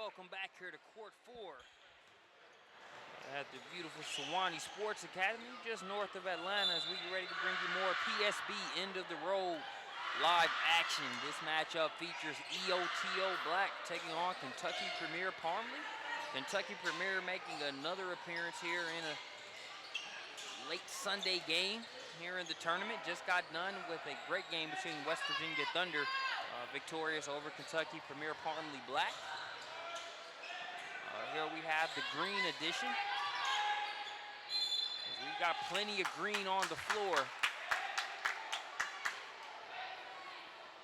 welcome back here to Court 4 at the beautiful Sewanee Sports Academy, just north of Atlanta, as we get ready to bring you more PSB end of the road live action. This matchup features EOTO Black taking on Kentucky Premier Parmley. Kentucky Premier making another appearance here in a late Sunday game here in the tournament. Just got done with a great game between West Virginia Thunder, victorious over Kentucky Premier Parmley Black. Here we have the green edition. We got plenty of green on the floor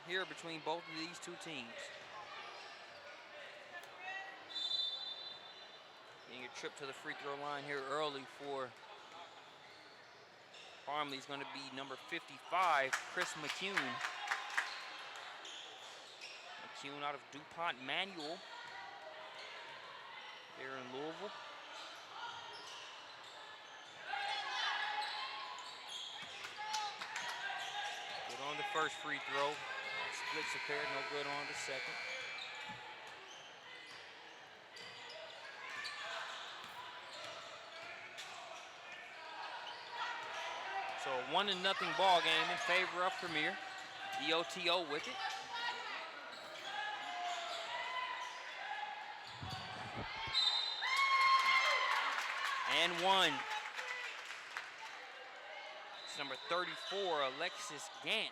here between both of these two teams. Getting a trip to the free throw line here early for Parmley is going to be number 55, Chris McCune. McCune out of DuPont Manual here in Louisville. Good on the first free throw. Splits a pair, no good on the second. So a 1-0 ball game in favor of Premier. EOTO with it. And one. It's number 34, Alexis Gant.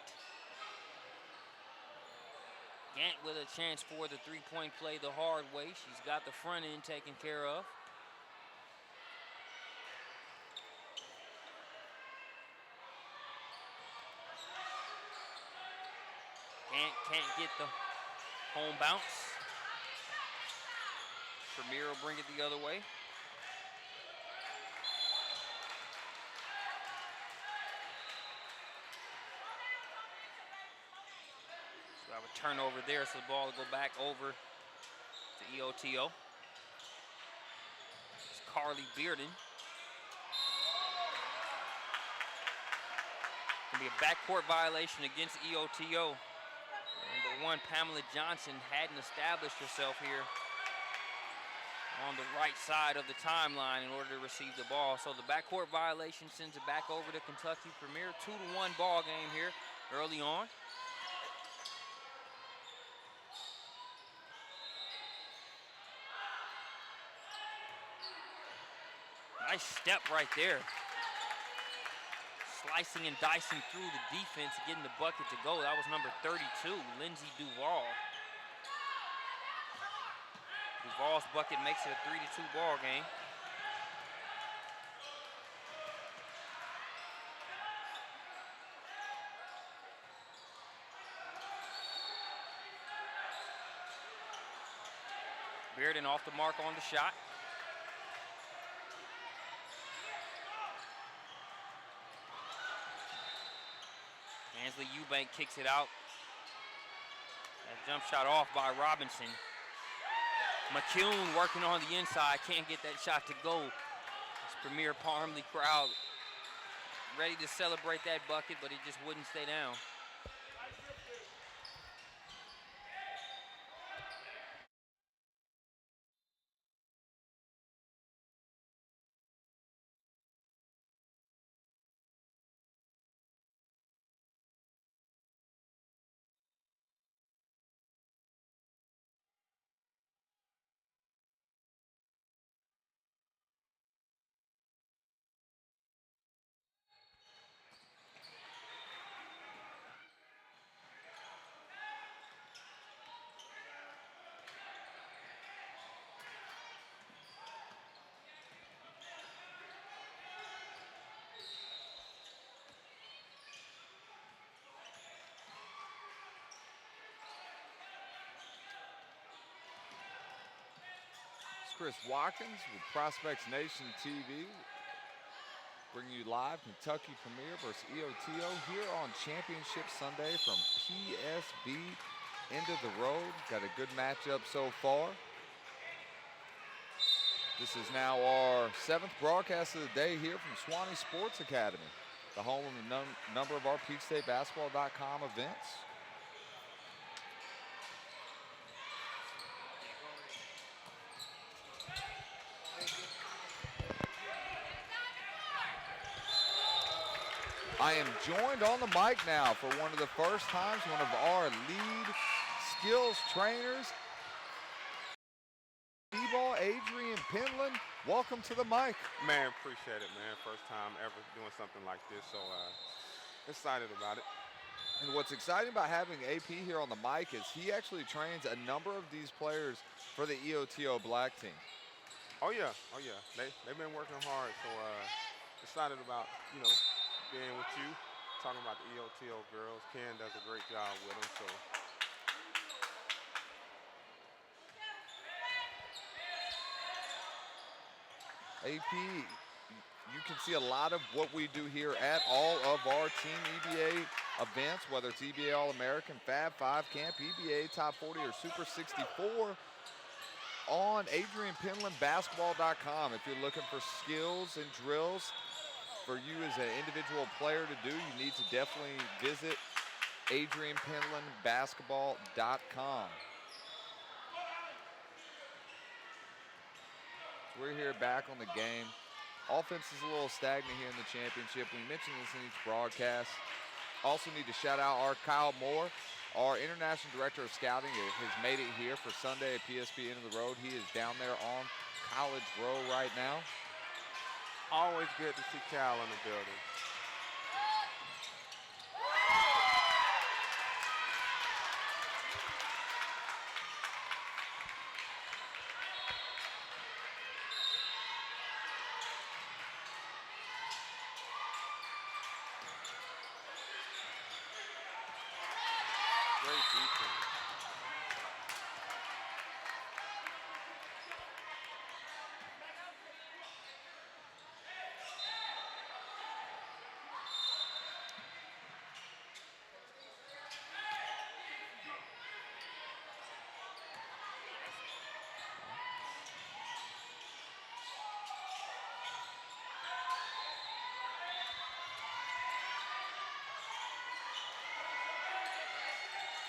Gant with a chance for the three-point play the hard way. She's got the front end taken care of. Gant can't get the home bounce. Premier will bring it the other way. So I have a turnover there, so the ball will go back over to EOTO. It's Carly Bearden. Gonna be a backcourt violation against EOTO. Number 1, Pamela Johnson hadn't established herself here on the right side of the timeline in order to receive the ball. So the backcourt violation sends it back over to Kentucky Premier. 2-1 ball game here early on. Nice step right there. Slicing and dicing through the defense, getting the bucket to go. That was number 32, Lindsey Duval. Duval's bucket makes it a 3-2 ball game. Bearden off the mark on the shot. Ansley Eubank kicks it out. That jump shot off by Robinson. McCune working on the inside, can't get that shot to go. This Premier Parmley crowd ready to celebrate that bucket, but it just wouldn't stay down. Chris Watkins with Prospects Nation TV, bringing you live Kentucky Premier versus EOTO here on Championship Sunday from PSB. End of the road. Got a good matchup so far. This is now our 7th broadcast of the day here from Sewanee Sports Academy, the home of a number of our PeachStateBasketball.com events. I am joined on the mic now for one of the first times, one of our lead skills trainers, T-ball Adrian Penland. Welcome to the mic. Man, appreciate it, man. First time ever doing something like this, so excited about it. And what's exciting about having AP here on the mic is he actually trains a number of these players for the EOTO Black team. Oh yeah. They've been working hard, so excited about being with you, talking about the EOTO girls. Ken does a great job with them, so. AP, you can see a lot of what we do here at all of our Team EBA events, whether it's EBA All-American, Fab 5, Camp EBA, Top 40, or Super 64 on AdrianPenlandBasketball.com. If you're looking for skills and drills for you as an individual player to do, you need to definitely visit AdrianPenlandBasketball.com. We're here back on the game. Offense is a little stagnant here in the championship. We mentioned this in each broadcast. Also need to shout out our Kyle Moore, our International Director of Scouting, has made it here for Sunday at PSB End of the Road. He is down there on College Row right now. Always good to see Cal in the building. Great defense.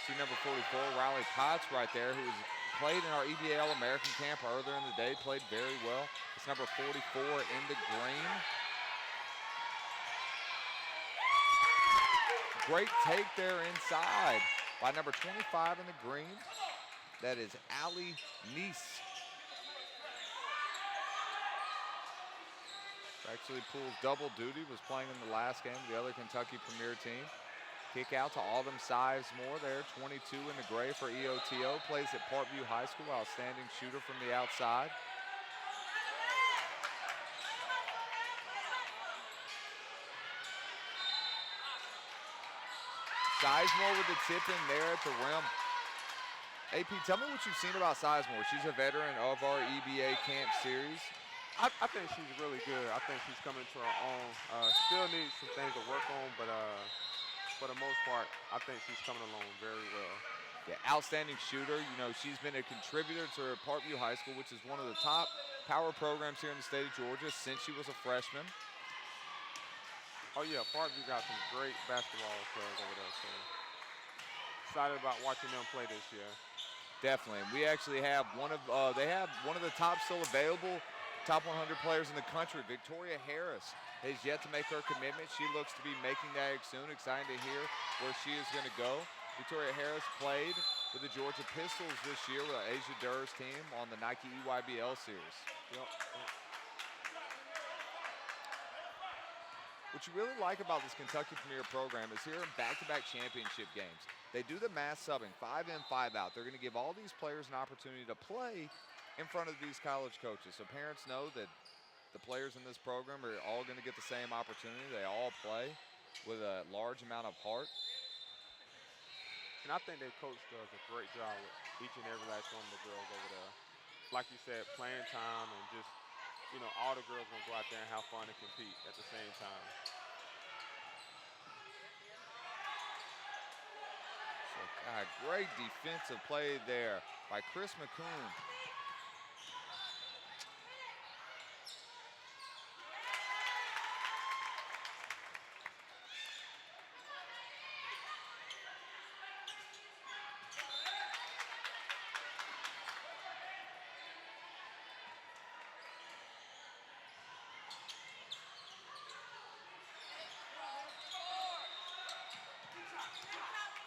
See number 44, Riley Potts right there, who's played in our EBA All-American camp earlier in the day, played very well. It's number 44 in the green. Great take there inside by number 25 in the green. That is Allie Neese. Actually pulls double duty, was playing in the last game of the other Kentucky Premier team. Kick out to Autumn Sizemore there, 22 in the gray for EOTO. Plays at Parkview High School, outstanding shooter from the outside. Sizemore with the tip in there at the rim. AP, tell me what you've seen about Sizemore. She's a veteran of our EBA camp series. I think she's really good. I think she's coming to her own. Still needs some things to work on, but for the most part, I think she's coming along very well. Yeah, outstanding shooter. You know, she's been a contributor to Parkview High School, which is one of the top power programs here in the state of Georgia since she was a freshman. Oh yeah, Parkview got some great basketball players over there, so excited about watching them play this year. Definitely. We actually have they have one of the top still available top 100 players in the country. Victoria Harris has yet to make her commitment. She looks to be making that soon. Excited to hear where she is going to go. Victoria Harris played with the Georgia Pistols this year with Asia Durr's team on the Nike EYBL series. Yep. What you really like about this Kentucky Premier program is here in back-to-back championship games. They do the mass subbing, 5 in, 5 out. They're going to give all these players an opportunity to play in front of these college coaches. So parents know that the players in this program are all going to get the same opportunity. They all play with a large amount of heart. And I think their coach does a great job with each and every last one of the girls over there. Like you said, playing time and just, all the girls going to go out there and have fun and compete at the same time. So, God, great defensive play there by Chris McCoon.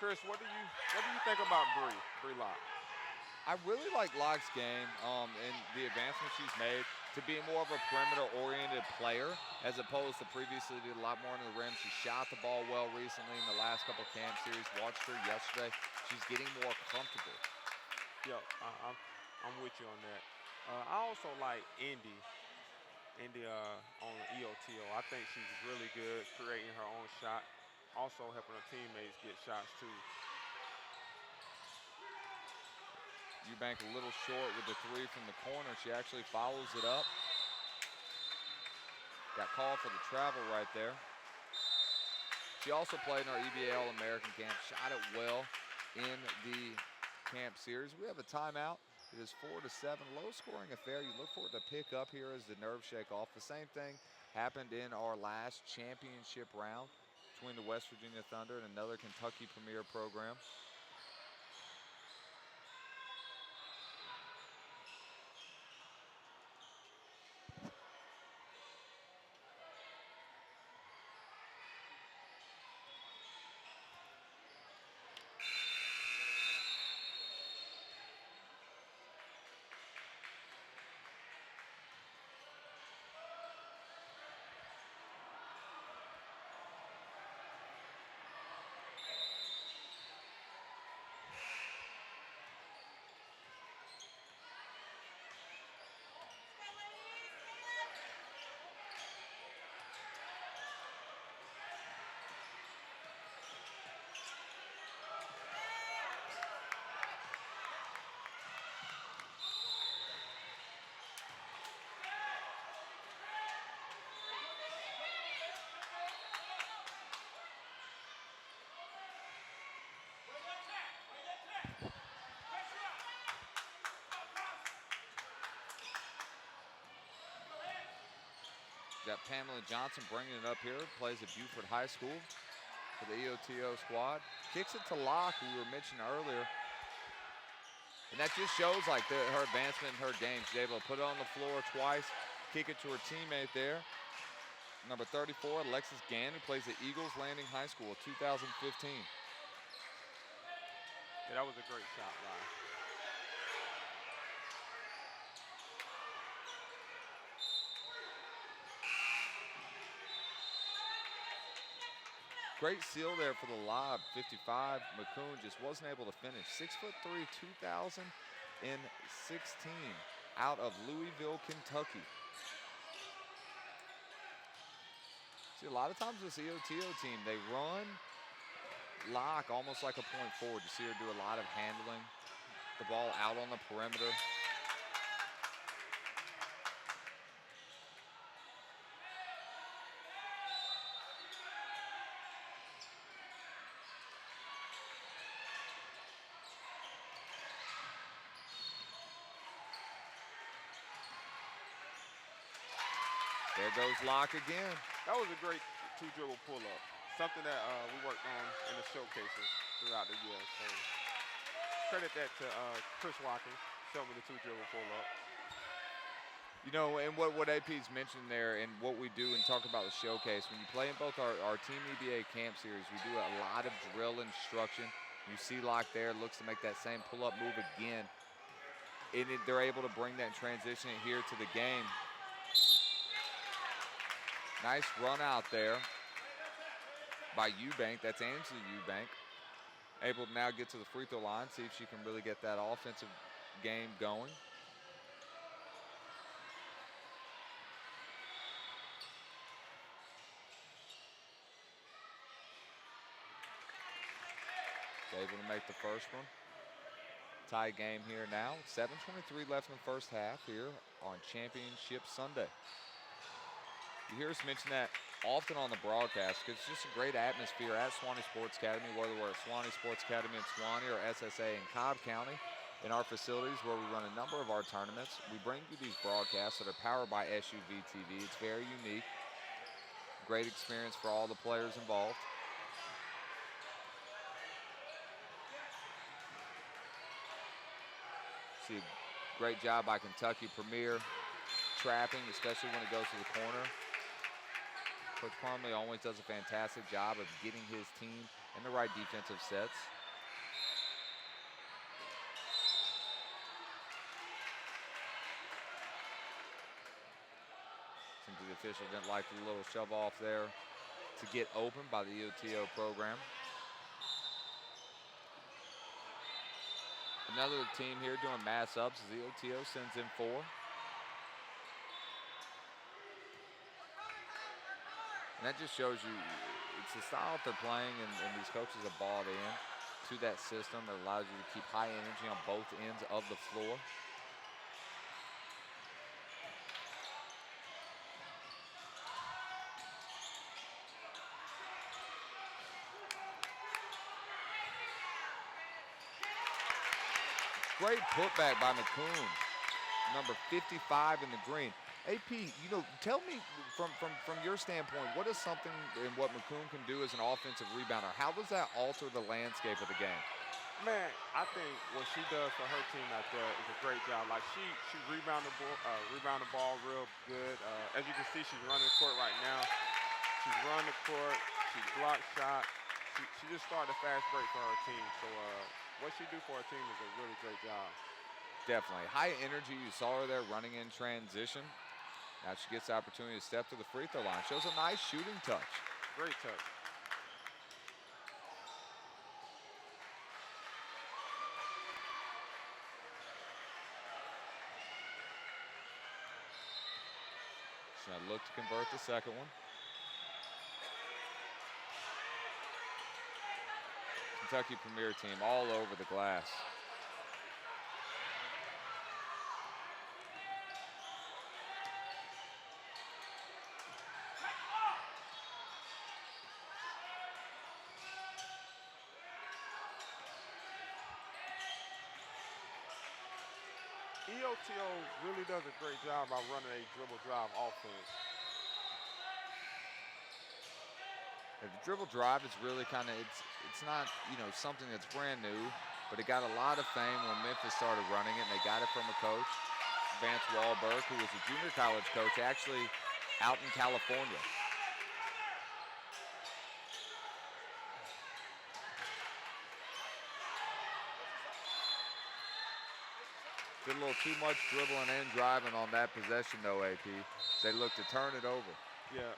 Chris, what do you think about Bree Locke? I really like Locke's game and the advancements she's made to be more of a perimeter-oriented player as opposed to previously did a lot more into the rim. She shot the ball well recently in the last couple of camp series. Watched her yesterday. She's getting more comfortable. Yeah, I'm with you on that. I also like Indy on the EOTO. I think she's really good creating her own shot, also helping her teammates get shots too. Eubank a little short with the three from the corner. She actually follows it up. Got called for the travel right there. She also played in our EBA All-American camp, shot it well in the camp series. We have a timeout. It is 4-7, low-scoring affair. You look for it to pick up here as the nerves shake off. The same thing happened in our last championship round between the West Virginia Thunder and another Kentucky Premier program. Got Pamela Johnson bringing it up here, plays at Buford High School for the EOTO squad. Kicks it to Locke, who we were mentioning earlier. And that just shows like her advancement in her game. She's able to put it on the floor twice, kick it to her teammate there. Number 34, Alexis Gann, who plays at Eagles Landing High School, 2015. Yeah, that was a great shot, Ryan. Great seal there for the lob, 55. McCoon just wasn't able to finish. 6'3", 2016, out of Louisville, Kentucky. See, a lot of times this EOTO team, they run Locke almost like a point forward. You see her do a lot of handling, the ball out on the perimeter. There goes Locke again. That was a great two-dribble pull-up. Something that we worked on in the showcases throughout the year. So credit that to Chris Watkins, showing me the two-dribble pull-up. You know, and what AP's mentioned there and what we do and talk about the showcase, when you play in both our Team EBA camp series, we do a lot of drill instruction. You see Locke there, looks to make that same pull-up move again. And they're able to bring that transition here to the game. Nice run out there by Eubank. That's Angela Eubank. Able to now get to the free throw line, see if she can really get that offensive game going. Able to make the first one. Tie game here now. 7:23 left in the first half here on Championship Sunday. You hear us mention that often on the broadcast because it's just a great atmosphere at Suwannee Sports Academy, whether we're at Suwannee Sports Academy in Suwannee or SSA in Cobb County. In our facilities where we run a number of our tournaments, we bring you these broadcasts that are powered by SUV TV. It's very unique. Great experience for all the players involved. See a great job by Kentucky Premier trapping, especially when it goes to the corner. Coach Parmley always does a fantastic job of getting his team and the right defensive sets. Seems the official didn't like the little shove off there to get open by the EOTO program. Another team here doing mass subs as EOTO sends in 4. And that just shows you it's the style that they're playing, and these coaches have bought in to that system that allows you to keep high energy on both ends of the floor. Great putback by McCoon, number 55 in the green. AP, you know, tell me from your standpoint, what is something in what McCoon can do as an offensive rebounder? How does that alter the landscape of the game? Man, I think what she does for her team out there is a great job. Like she rebound the ball real good. As you can see, she's running the court right now. She's running the court. She blocked shot. She just started a fast break for her team. So what she do for her team is a really great job. Definitely. High energy. You saw her there running in transition. Now she gets the opportunity to step to the free throw line. Shows a nice shooting touch. Great touch. She's going to look to convert the second one. Kentucky Premier team all over the glass. EOTO really does a great job by running a dribble drive offense. The dribble drive is really kind of, it's not, you know, something that's brand new, but it got a lot of fame when Memphis started running it, and they got it from a coach, Vance Wahlberg, who was a junior college coach actually out in California. Did a little too much dribbling and driving on that possession, though, AP. They look to turn it over. Yeah,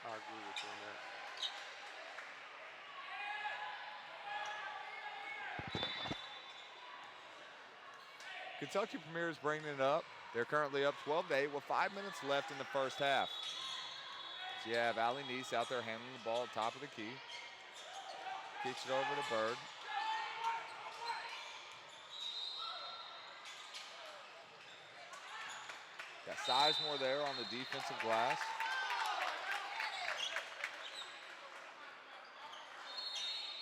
I agree with you on that. Kentucky Premier is bringing it up. They're currently up 12-8 with 5 minutes left in the first half. So you have Allie Neese out there handling the ball at top of the key. Kicks it over to Bird. Got Sizemore there on the defensive glass.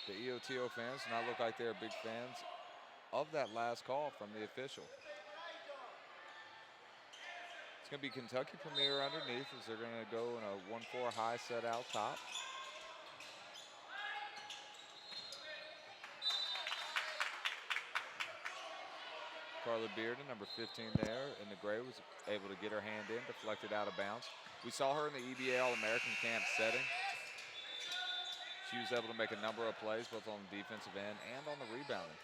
The EOTO fans do not look like they're big fans of that last call from the official. It's going to be Kentucky Premier underneath as they're going to go in a 1-4 high set out top. Carla Bearden, number 15 there in the gray, was able to get her hand in, deflected out of bounds. We saw her in the EBA All-American camp setting. She was able to make a number of plays, both on the defensive end and on the rebounding.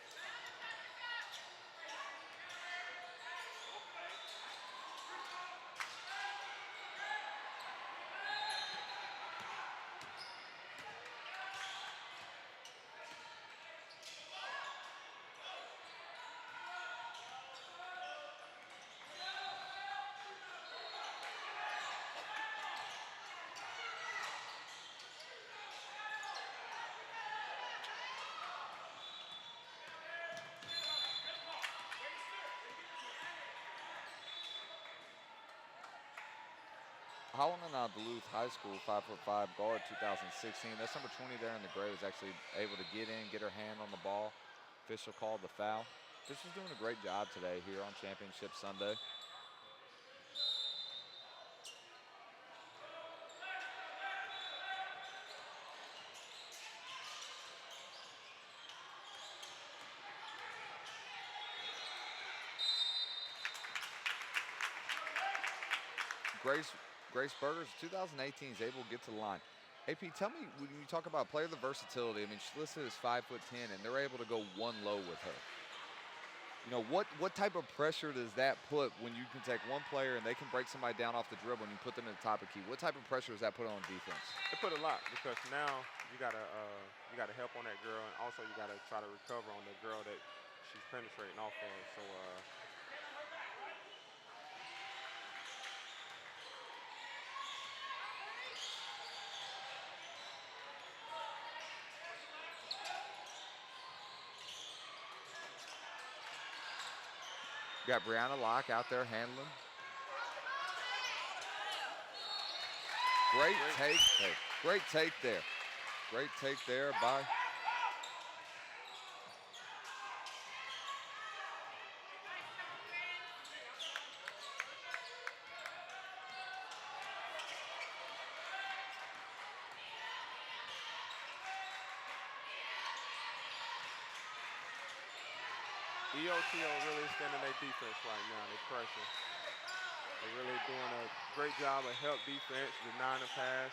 Howland Duluth High School, 5'5" guard, 2016. That's number 20 there in the gray, was actually able to get in, get her hand on the ball. Official called the foul. Official's doing a great job today here on Championship Sunday. Grace Burgers, 2018, is able to get to the line. AP, tell me, when you talk about player the versatility, I mean, she's listed as 5'10", and they're able to go one low with her. You know, what type of pressure does that put when you can take one player and they can break somebody down off the dribble and you put them at the top of key? What type of pressure does that put on defense? It put a lot because now you gotta help on that girl, and also you gotta try to recover on the girl that she's penetrating off of. So You got Brianna Locke out there handling. Great take. Great take there. Great take there by EOTO really extending their defense right now. They pressure. They're really doing a great job of help defense, denying the pass.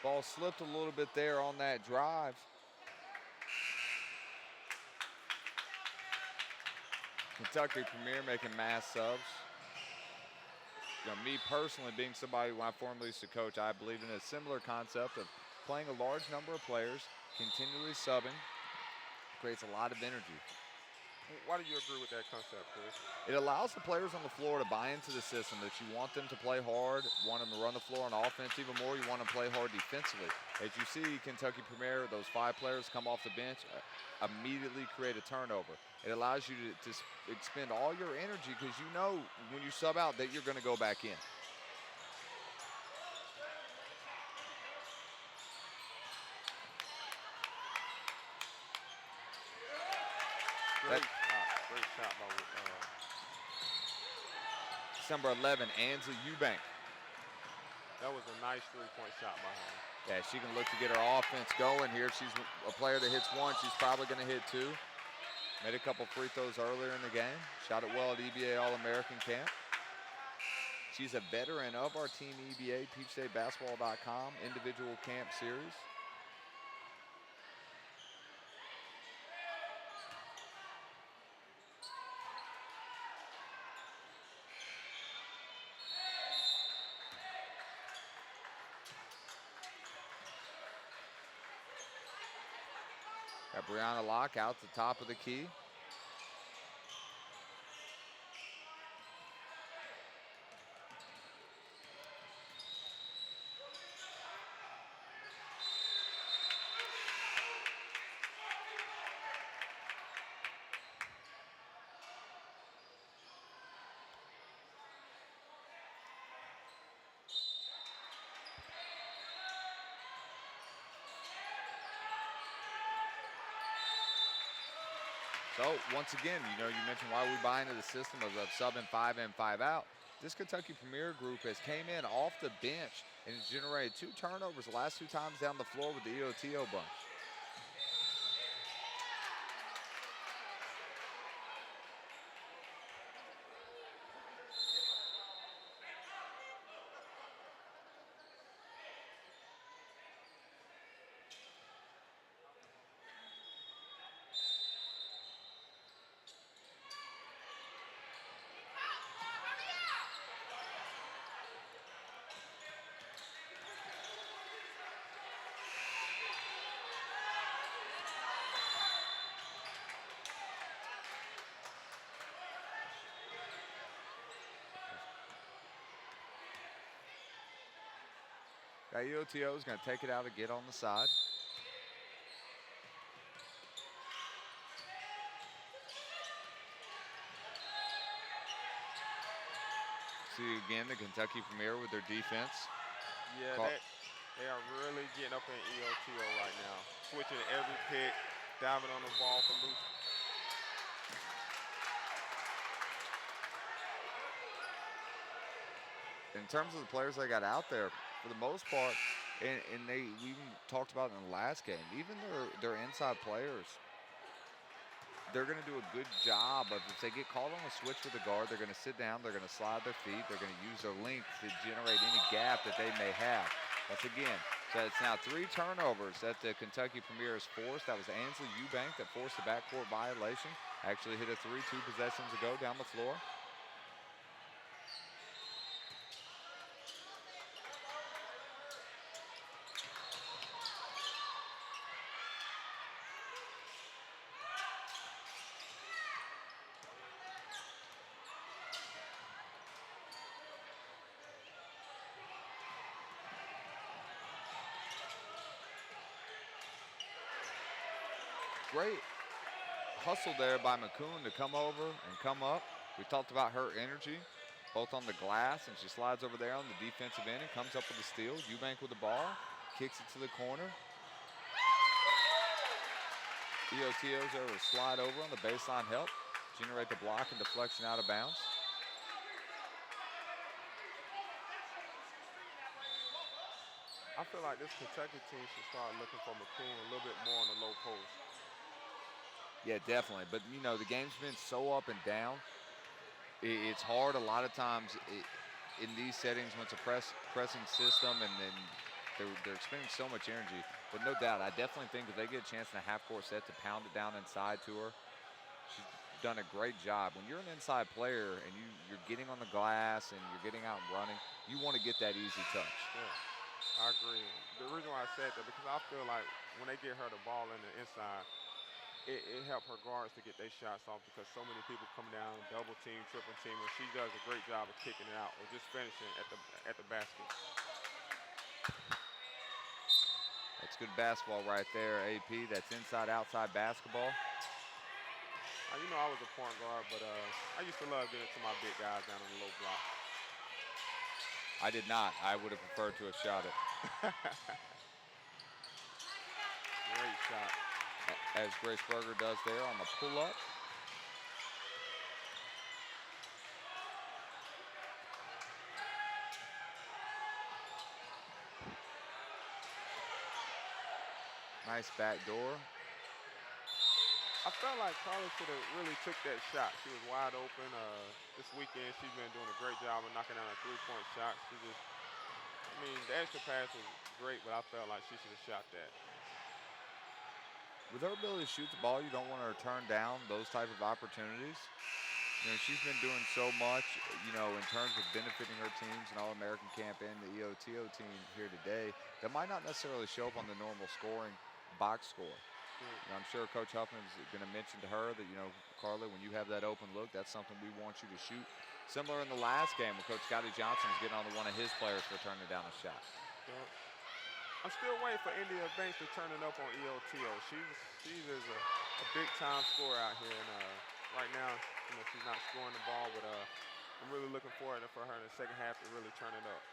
ball slipped a little bit there on that drive. Kentucky Premier making mass subs. You know, me personally, being somebody when I formerly used to coach, I believe in a similar concept of playing a large number of players, continually subbing, creates a lot of energy. Why do you agree with that concept, Chris? It allows the players on the floor to buy into the system that you want them to play hard, want them to run the floor on offense even more, you want them to play hard defensively. As you see Kentucky Premier, those 5 players come off the bench, immediately create a turnover. It allows you to expend all your energy because you know when you sub out that you're going to go back in. Great shot by Number 11, Anza Eubank. that was a nice three-point shot by her. Yeah, she can look to get her offense going here. She's a player that hits one. She's probably going to hit 2. Made a couple free throws earlier in the game. Shot it well at EBA All-American camp. She's a veteran of our team EBA, PeachStateBasketball.com, individual camp series. Got Brianna Locke out the top of the key. So, once again, you know, you mentioned why we buy into the system of subbing 5 in, 5 out. This Kentucky Premier group has came in off the bench and has generated 2 turnovers the last 2 times down the floor with the EOTO bunch. EOTO is going to take it out and get on the side. See again the Kentucky Premier with their defense. Yeah, they are really getting up in EOTO right now. Switching every pick, diving on the ball for loose. In terms of the players they got out there, for the most part, and we even talked about it in the last game, even their inside players, they're going to do a good job of, if they get called on a switch with the guard, they're going to sit down, they're going to slide their feet, they're going to use their length to generate any gap that they may have. Once again, so it's now 3 turnovers that the Kentucky Premier has forced. That was Ansley Eubank that forced the backcourt violation. Actually hit a 3 2 possessions ago down the floor. Great hustle there by McCoon to come over and come up. We talked about her energy, both on the glass, and she slides over there on the defensive end and comes up with a steal. Eubank with the ball, kicks it to the corner. EOTO's there to slide over on the baseline help, generate the block and deflection out of bounds. I feel like this Kentucky team should start looking for McCoon a little bit more on the low post. Yeah, definitely. But, you know, the game's been so up and down. It's hard a lot of times in these settings when it's a pressing system and then they're expending so much energy. But no doubt, I definitely think if they get a chance in a half-court set to pound it down inside to her, she's done a great job. When you're an inside player and you're getting on the glass and you're getting out and running, you want to get that easy touch. Yeah, I agree. The reason why I said that, because I feel like when they get her the ball in the inside, it helped her guards to get their shots off because so many people come down, double team, triple team, and she does a great job of kicking it out or just finishing at the basket. That's good basketball right there, AP. That's inside-outside basketball. You know I was a point guard, but I used to love getting to my big guys down on the low block. I did not. I would have preferred to have shot it. Great shot. As Grace Berger does there on the pull-up. Nice back door. I felt like Carly should have really took that shot. She was wide open. This weekend, she's been doing a great job of knocking down a three-point shot. I mean, the extra pass was great, but I felt like she should have shot that. With her ability to shoot the ball, you don't want her to turn down those type of opportunities. You know, she's been doing so much, you know, in terms of benefiting her teams and All-American camp and the EOTO team here today that might not necessarily show up on the normal scoring box score. You know, I'm sure Coach Huffman's going to mention to her that, you know, Carly, when you have that open look, that's something we want you to shoot. Similar in the last game where Coach Scotty Johnson was getting on to one of his players for turning down a shot. Yeah. I'm still waiting for India Banks to turn it up on EOTO. She's a big-time scorer out here, and right now, you know, she's not scoring the ball, but I'm really looking forward for her in the second half to really turn it up.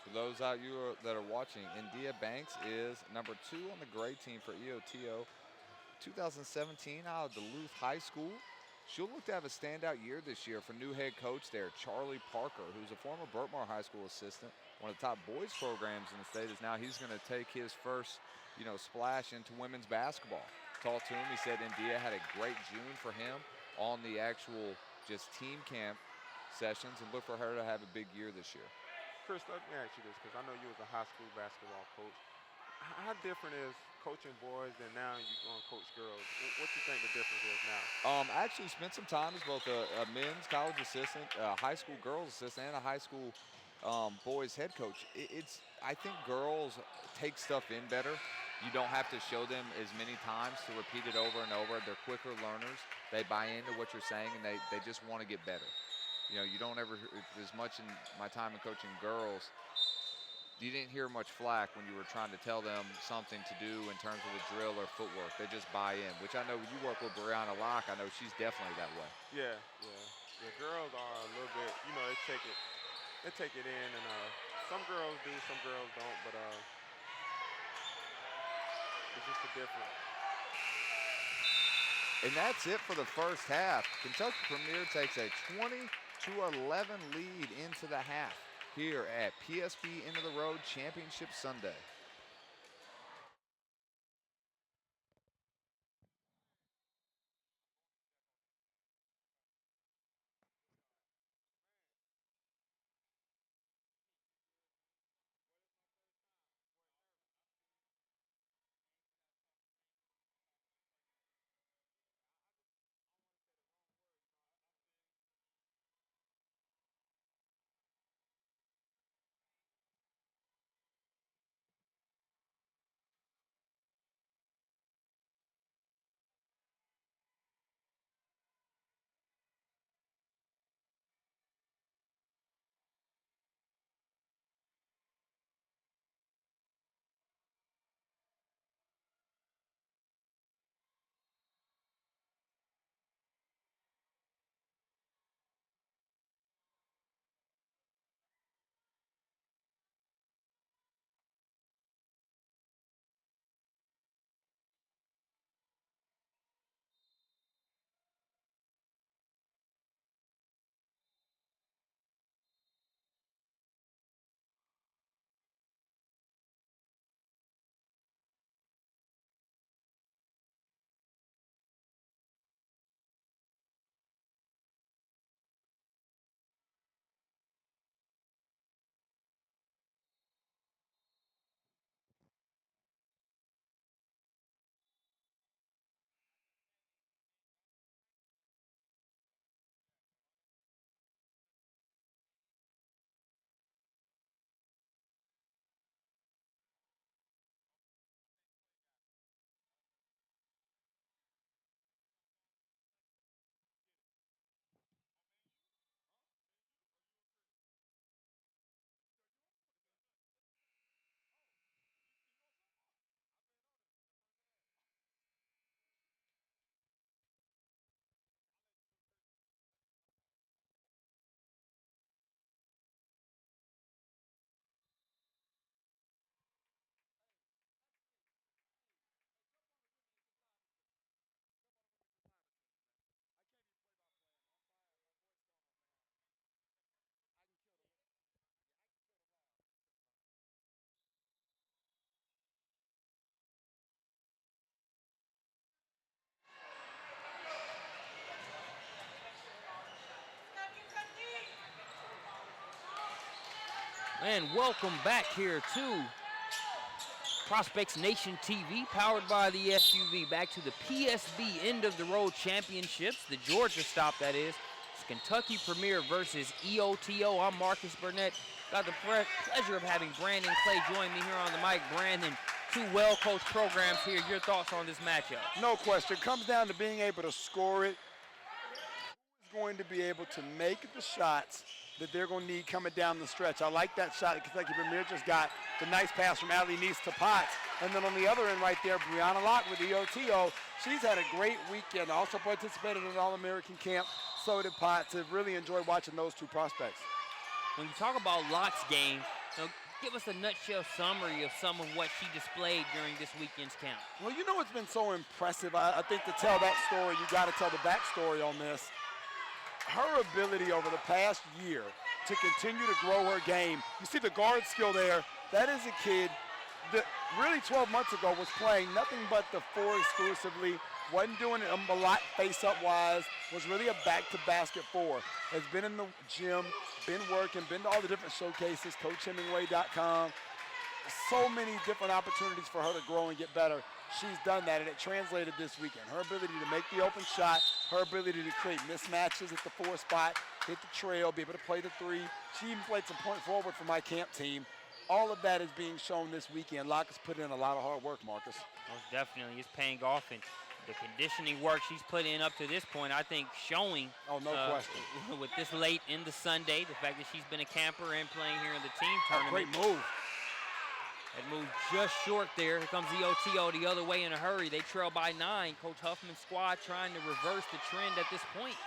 For those out you that are watching, India Banks is number 2 on the grade team for EOTO. 2017 out of Duluth High School. She'll look to have a standout year this year for new head coach there, Charlie Parker, who's a former Burtmore High School assistant. One of the top boys programs in the state is now he's going to take his first, you know, splash into women's basketball. Talked to him, he said India had a great June for him on the actual just team camp sessions, and look for her to have a big year this year. Chris, let me ask you this, because I know you was a high school basketball coach. How different is coaching boys than now you're going to coach girls? What do you think the difference is now? I actually spent some time as both a men's college assistant, a high school girls assistant, and a high school boys head coach. I think girls take stuff in better. You don't have to show them as many times to repeat it over and over. They're quicker learners. They buy into what you're saying, and they just want to get better. You know, you don't ever, as much in my time in coaching girls, you didn't hear much flack when you were trying to tell them something to do in terms of the drill or footwork. They just buy in, which I know when you work with Brianna Locke, I know she's definitely that way. Yeah. The girls are a little bit, you know, they take it in, and some girls do, some girls don't, but it's just a difference. And that's it for the first half. Kentucky Premier takes a 20-11 lead into the half here at PSB End of the Road Championship Sunday. And welcome back here to Prospects Nation TV, powered by the SUV. Back to the PSB End of the Road Championships, the Georgia stop, that is. It's Kentucky Premier versus EOTO. I'm Marcus Burnett. Got the pleasure of having Brandon Clay join me here on the mic. Brandon, two well-coached programs here. Your thoughts on this matchup? No question. It comes down to being able to score it. Who is going to be able to make the shots that they're going to need coming down the stretch? I like that shot that Kentucky Premier just got. The nice pass from Allie Neese to Potts. And then on the other end right there, Brianna Locke with EOTO. She's had a great weekend. Also participated in an All-American camp. So did Potts. I've really enjoyed watching those two prospects. When you talk about Locke's game, give us a nutshell summary of some of what she displayed during this weekend's camp. Well, you know, it's been so impressive. I think to tell that story, you got to tell the backstory on this. Her ability over the past year to continue to grow her game. You see the guard skill there. That is a kid that really 12 months ago was playing nothing but the four exclusively, wasn't doing it a lot face-up wise, was really a back-to-basket four. Has been in the gym, been working, been to all the different showcases, CoachHemingway.com. So many different opportunities for her to grow and get better. She's done that, and it translated this weekend. Her ability to make the open shot, her ability to create mismatches at the four spot, hit the trail, be able to play the three. She even played some point forward for my camp team. All of that is being shown this weekend. Locke has put in a lot of hard work, Marcus. Most definitely. It's paying off, and the conditioning work she's put in up to this point, I think, showing. Oh, no question. With this late in the Sunday, the fact that she's been a camper and playing here in the team tournament. Great move. That move just short there. Here comes EOTO the other way in a hurry. They trail by 9. Coach Huffman's squad trying to reverse the trend at this point.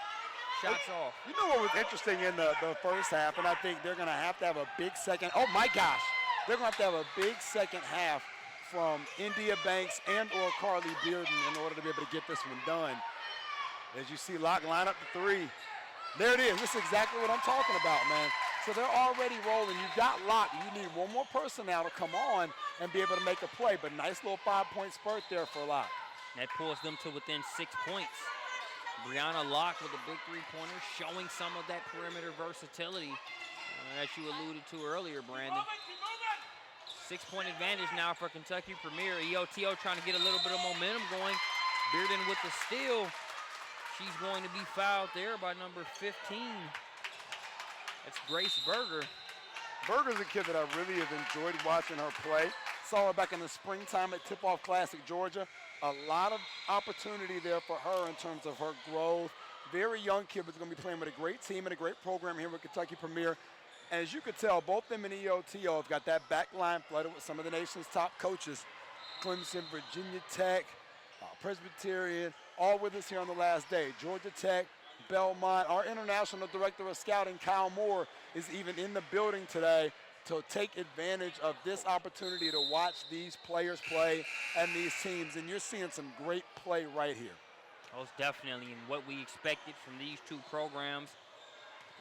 Shots off. You know what was interesting in the first half, and I think they're going to have a big second. Oh, my gosh. They're going to have a big second half from India Banks and or Carly Bearden in order to be able to get this one done. As you see Locke line up the three. There it is. This is exactly what I'm talking about, man. So they're already rolling. You've got Locke. You need one more person now to come on and be able to make a play. But nice little 5-point spurt there for Locke. That pulls them to within 6 points. Brianna Locke with a big three-pointer, showing some of that perimeter versatility that you alluded to earlier, Brandon. 6-point advantage now for Kentucky Premier. EOTO trying to get a little bit of momentum going. Bearden with the steal. She's going to be fouled there by number 15. That's Grace Berger. Berger's a kid that I really have enjoyed watching her play. Saw her back in the springtime at Tip-Off Classic, Georgia. A lot of opportunity there for her in terms of her growth. Very young kid, but going to be playing with a great team and a great program here with Kentucky Premier. And as you could tell, both them and EOTO have got that back line flooded with some of the nation's top coaches. Clemson, Virginia Tech, Presbyterian, all with us here on the last day. Georgia Tech, Belmont. Our international director of scouting, Kyle Moore, is even in the building today to take advantage of this opportunity to watch these players play and these teams. And you're seeing some great play right here. Most definitely, and what we expected from these two programs.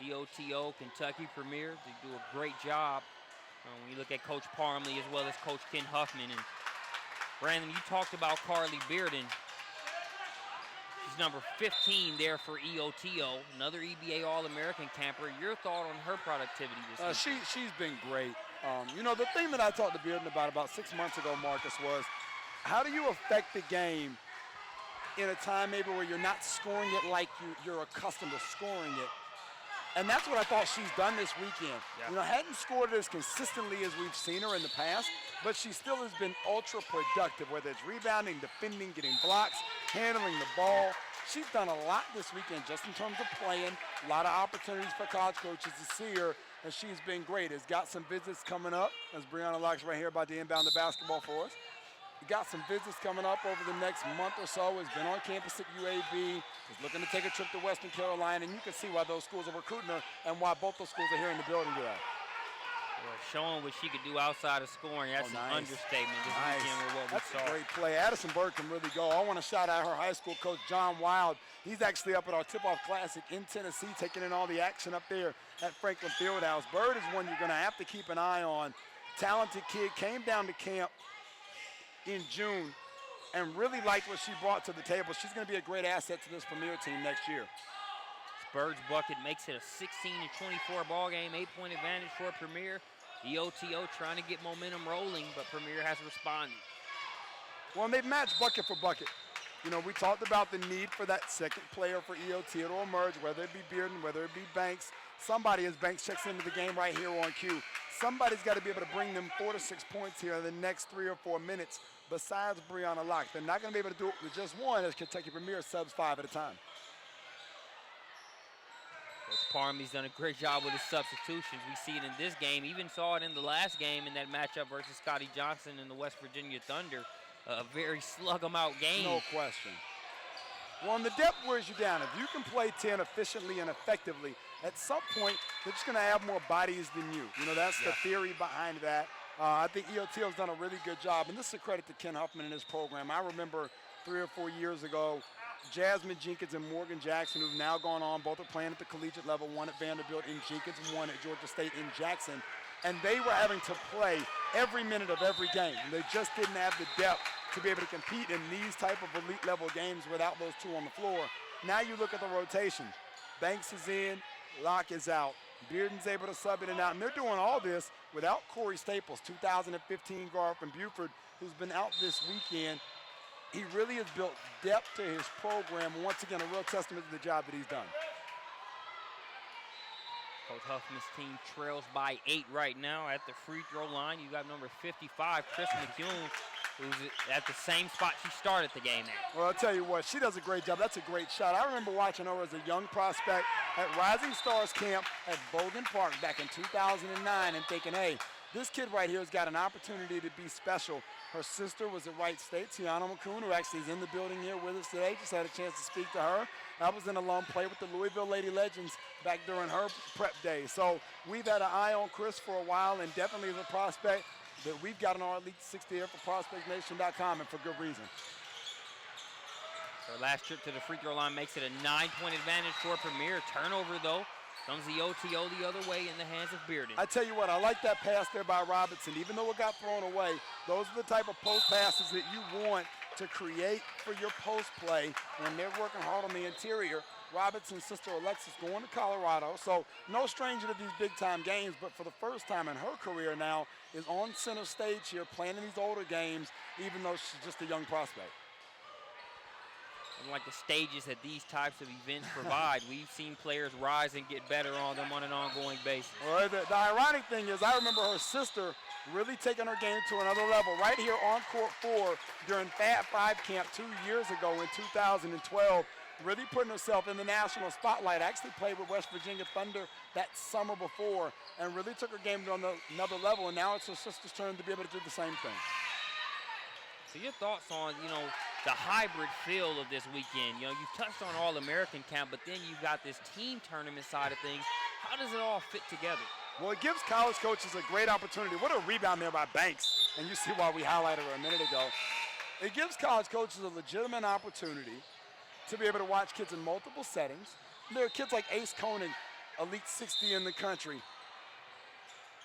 EOTO, Kentucky Premier, they do a great job. When you look at Coach Parmley as well as Coach Ken Huffman. And Brandon, you talked about Carly Bearden. She's number 15 there for EOTO, another EBA All-American camper. Your thought on her productivity this week? She's been great. You know, the thing that I talked to Bearden about 6 months ago, Marcus, was how do you affect the game in a time maybe where you're not scoring it like you're accustomed to scoring it? And that's what I thought she's done this weekend. Yeah. You know, hadn't scored as consistently as we've seen her in the past, but she still has been ultra productive, whether it's rebounding, defending, getting blocks, handling the ball. She's done a lot this weekend just in terms of playing. A lot of opportunities for college coaches to see her, and she's been great. Has got some visits coming up, as Brianna Locke's right here about to inbound the basketball for us. Got some visits coming up over the next month or so. Has been on campus at UAB. Is looking to take a trip to Western Carolina, and you can see why those schools are recruiting her and why both those schools are here in the building today. Well, showing what she could do outside of scoring, that's an understatement this weekend with what that's we saw. A great play. Addison Bird can really go. I want to shout out her high school coach, John Wild. He's actually up at our Tip-Off Classic in Tennessee, taking in all the action up there at Franklin Fieldhouse. Bird is one you're going to have to keep an eye on. Talented kid, came down to camp in June and really liked what she brought to the table. She's going to be a great asset to this Premier team next year. Bird's bucket makes it a 16-24 ball game, 8-point advantage for Premier. EOTO trying to get momentum rolling, but Premier has responded. Well, and they've matched bucket for bucket. You know, we talked about the need for that second player for EOTO to emerge, whether it be Bearden, whether it be Banks. Somebody, as Banks checks into the game right here on cue, somebody's got to be able to bring them 4 to 6 points here in the next 3 or 4 minutes besides Brianna Locke. They're not going to be able to do it with just one as Kentucky Premier subs 5 at a time. Coach Parmley's done a great job with his substitutions. We see it in this game, even saw it in the last game in that matchup versus Scotty Johnson and the West Virginia Thunder. A very slug-em-out game. No question. Well, and the depth wears you down. If you can play 10 efficiently and effectively, at some point, they're just going to have more bodies than you. You know, that's the theory behind that. I think EOTO has done a really good job, and this is a credit to Ken Huffman and his program. I remember 3 or 4 years ago, Jasmine Jenkins and Morgan Jackson, who've now gone on, both are playing at the collegiate level, one at Vanderbilt in Jenkins and one at Georgia State in Jackson, and they were having to play every minute of every game. They just didn't have the depth to be able to compete in these type of elite level games without those two on the floor. Now you look at the rotation. Banks is in, Locke is out. Bearden's able to sub in and out, and they're doing all this without Corey Staples, 2015 guard from Buford, who's been out this weekend. He really has built depth to his program. Once again, a real testament to the job that he's done. Coach Huffman's team trails by 8 right now at the free throw line. You got number 55, Chris McCune, who's at the same spot she started the game at. Well, I'll tell you what, she does a great job. That's a great shot. I remember watching her as a young prospect at Rising Stars Camp at Bogan Park back in 2009 and thinking, hey, this kid right here has got an opportunity to be special. Her sister was at Wright State, Tiana McCoon, who actually is in the building here with us today. Just had a chance to speak to her. I was an alum, played with the Louisville Lady Legends back during her prep days. So we've had an eye on Chris for a while, and definitely as a prospect that we've got on our Elite 60 here for ProspectNation.com, and for good reason. Her last trip to the free throw line makes it a 9-point advantage for Premier. Turnover, though, comes the EOTO the other way in the hands of Bearden. I tell you what, I like that pass there by Robinson. Even though it got thrown away, those are the type of post passes that you want to create for your post play when they're working hard on the interior. Robinson's sister Alexis going to Colorado, so no stranger to these big-time games, but for the first time in her career now is on center stage here playing in these older games, even though she's just a young prospect. And like the stages that these types of events provide, we've seen players rise and get better on them on an ongoing basis. Well, the ironic thing is I remember her sister really taking her game to another level right here on court 4 during Fab 5 camp 2 years ago in 2012, really putting herself in the national spotlight. Actually played with West Virginia Thunder that summer before and really took her game to another level, and now it's her sister's turn to be able to do the same thing. So your thoughts on, the hybrid feel of this weekend? You touched on All-American camp, but then you've got this team tournament side of things. How does it all fit together? Well, it gives college coaches a great opportunity. What a rebound there by Banks, and you see why we highlighted her a minute ago. It gives college coaches a legitimate opportunity to be able to watch kids in multiple settings. There are kids like Ace Koenig, Elite 60 in the country.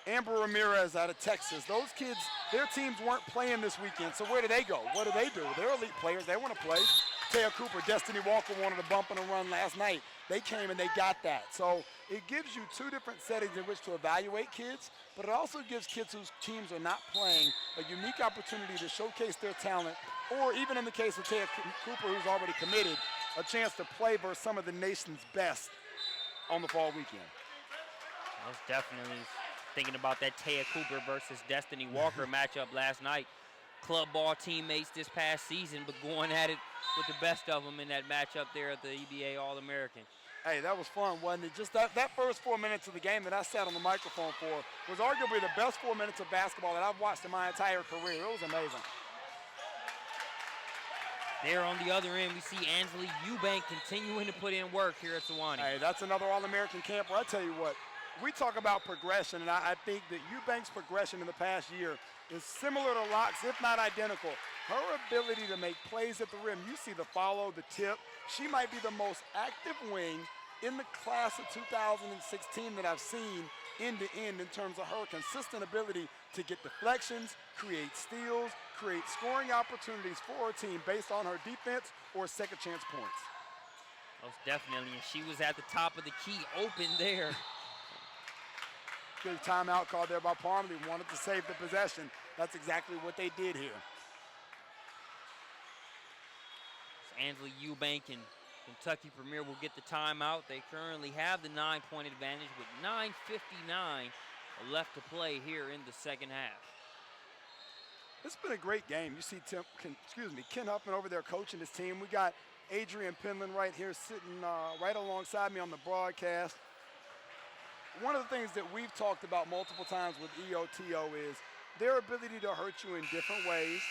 Amber Ramirez out of Texas. Those kids, their teams weren't playing this weekend, so where do they go? What do? They're elite players. They want to play. Taya Cooper, Destiny Walker wanted to bump and a run last night. They came and they got that. So it gives you 2 different settings in which to evaluate kids, but it also gives kids whose teams are not playing a unique opportunity to showcase their talent, or even in the case of Taya Cooper, who's already committed, a chance to play versus some of the nation's best on the fall weekend. Most definitely. Thinking about that Taya Cooper versus Destiny Walker matchup last night. Club ball teammates this past season, but going at it with the best of them in that matchup there at the EBA All-American. Hey, that was fun, wasn't it? Just that first 4 minutes of the game that I sat on the microphone for was arguably the best 4 minutes of basketball that I've watched in my entire career. It was amazing. There on the other end, we see Ansley Eubank continuing to put in work here at Sewanee. Hey, that's another All-American camper. I tell you what, we talk about progression, and I think that Eubank's progression in the past year is similar to Locke's, if not identical. Her ability to make plays at the rim, you see the follow, the tip. She might be the most active wing in the class of 2016 that I've seen end to end in terms of her consistent ability to get deflections, create steals, create scoring opportunities for her team based on her defense or second chance points. Most definitely, and she was at the top of the key open there. Good timeout called there by Parmley. Wanted to save the possession. That's exactly what they did here. Ansley Eubank and Kentucky Premier will get the timeout. They currently have the 9-point advantage with 9:59 left to play here in the second half. It's been a great game. You see Ken Huffman over there coaching his team. We got Adrian Penland right here sitting right alongside me on the broadcast. One of the things that we've talked about multiple times with EOTO is their ability to hurt you in different ways,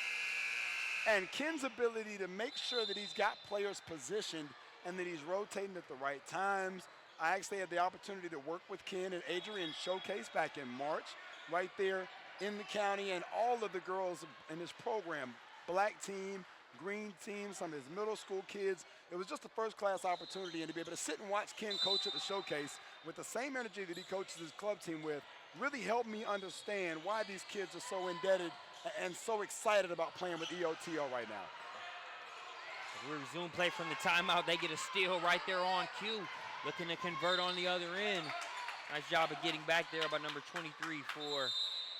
and Ken's ability to make sure that he's got players positioned and that he's rotating at the right times. I actually had the opportunity to work with Ken at Adrian Showcase back in March, right there in the county, and all of the girls in his program, black team, green team, some of his middle school kids. It was just a first-class opportunity, and to be able to sit and watch Ken coach at the Showcase with the same energy that he coaches his club team with really helped me understand why these kids are so indebted and so excited about playing with EOTO right now. As we resume play from the timeout, they get a steal right there on cue, looking to convert on the other end. Nice job of getting back there by number 23 for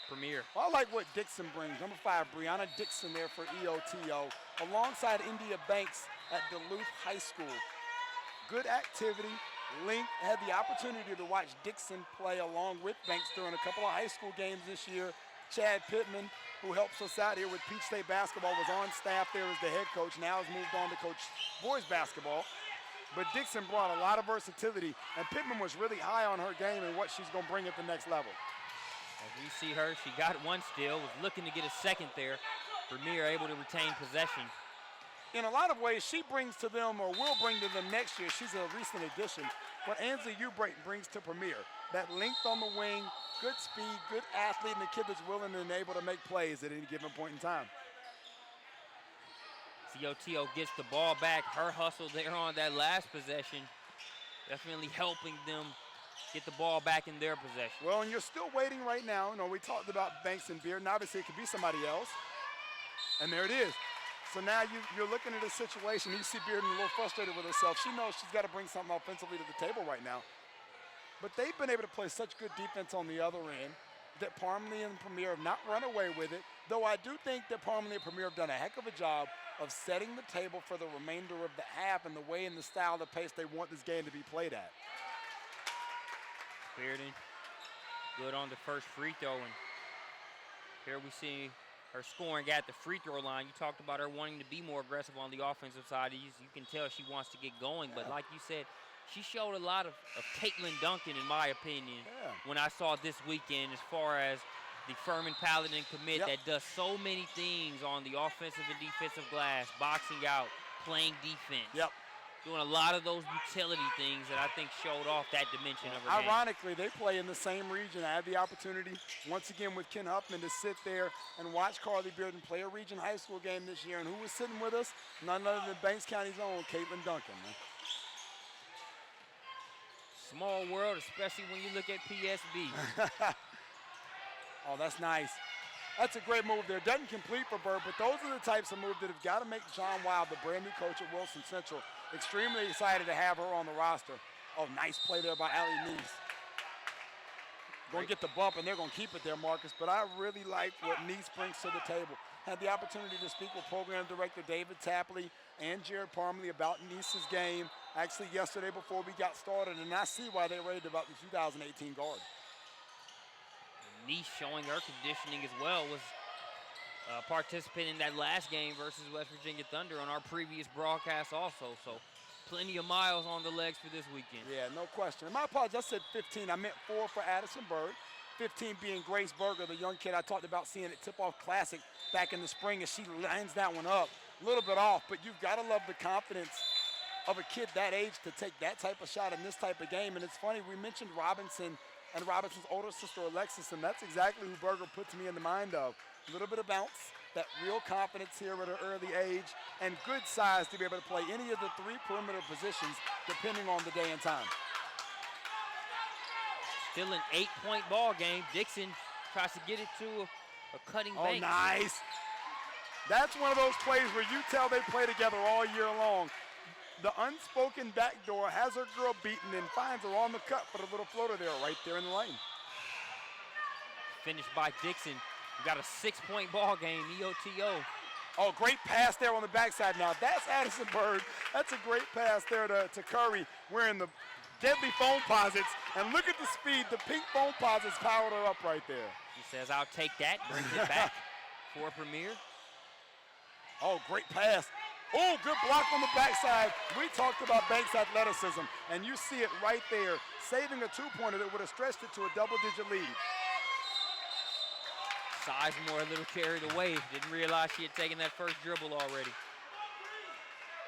Premier. Well, I like what Dixon brings. Number 5, Brianna Dixon there for EOTO, alongside India Banks at Duluth High School. Good activity, length. Had the opportunity to watch Dixon play along with Banks during a couple of high school games this year. Chad Pittman, who helps us out here with Peach State basketball, was on staff there as the head coach. Now has moved on to coach boys basketball. But Dixon brought a lot of versatility, and Pittman was really high on her game and what she's going to bring at the next level. As we see her, she got one steal, was looking to get a second there. Premier able to retain possession. In a lot of ways, she brings to them, or will bring to them next year. She's a recent addition. What Ansley Eubank brings to Premier, that length on the wing, good speed, good athlete, and a kid that's willing and able to make plays at any given point in time. EOTO gets the ball back. Her hustle there on that last possession, definitely helping them get the ball back in their possession. Well, and you're still waiting right now. You know, we talked about Banks and Beard, and obviously it could be somebody else. And there it is. So now you're looking at a situation. You see Bearden a little frustrated with herself. She knows she's got to bring something offensively to the table right now. But they've been able to play such good defense on the other end that Parmley and Premier have not run away with it, though I do think that Parmley and Premier have done a heck of a job of setting the table for the remainder of the half and the way and the style, the pace they want this game to be played at. Bearden good on the first free throw, and here we see her scoring at the free throw line. You talked about her wanting to be more aggressive on the offensive side. You can tell she wants to get going, but like you said, she showed a lot of Caitlin Duncan, in my opinion, when I saw this weekend, as far as the Furman Paladin commit that does so many things on the offensive and defensive glass, boxing out, playing defense. Doing a lot of those utility things that I think showed off that dimension of her game. Ironically, they play in the same region. I had the opportunity, once again with Ken Huffman, to sit there and watch Carly Bearden play a region high school game this year. And who was sitting with us? None other than Banks County's own Caitlin Duncan. Man. Small world, especially when you look at PSB. Oh, that's nice. That's a great move there. Doesn't complete for Bird, but those are the types of moves that have got to make John Wild, the brand new coach at Wilson Central, extremely excited to have her on the roster. Oh, nice play there by Allie Neese. Going to get the bump, and they're going to keep it there, Marcus. But I really like what Neese brings to the table. Had the opportunity to speak with Program Director David Tapley and Jared Parmley about Neese's game actually yesterday before we got started, and I see why they're ready about the 2018 guard. Neese showing her conditioning as well, was participating in that last game versus West Virginia Thunder on our previous broadcast also. So plenty of miles on the legs for this weekend. Yeah, no question. And my apologies, I said 15. I meant 4 for Addison Bird. 15 being Grace Berger, the young kid I talked about seeing at Tip-Off Classic back in the spring, as she lines that one up. A little bit off, but you've got to love the confidence of a kid that age to take that type of shot in this type of game. And it's funny, we mentioned Robinson and Robinson's older sister, Alexis, and that's exactly who Berger puts me in the mind of. A little bit of bounce, that real confidence here at an early age, and good size to be able to play any of the 3 perimeter positions depending on the day and time. Still an 8-point ball game. Dixon tries to get it to a cutting Banks. Oh, nice. That's one of those plays where you tell they play together all year long. The unspoken backdoor has her girl beaten and finds her on the cut for the little floater there, right there in the lane. finished by Dixon. We got a 6-point ball game, EOTO. Oh, great pass there on the backside. Now, that's Addison Bird. That's a great pass there to Curry, wearing the deadly foam posits. And look at the speed. The pink foam posits powered her up right there. She says, I'll take that, brings it back for Premier. Oh, great pass. Oh, good block on the backside. We talked about Banks' athleticism, and you see it right there, saving a two-pointer that would have stretched it to a double-digit lead. Sizemore a little carried away. Didn't realize she had taken that first dribble already.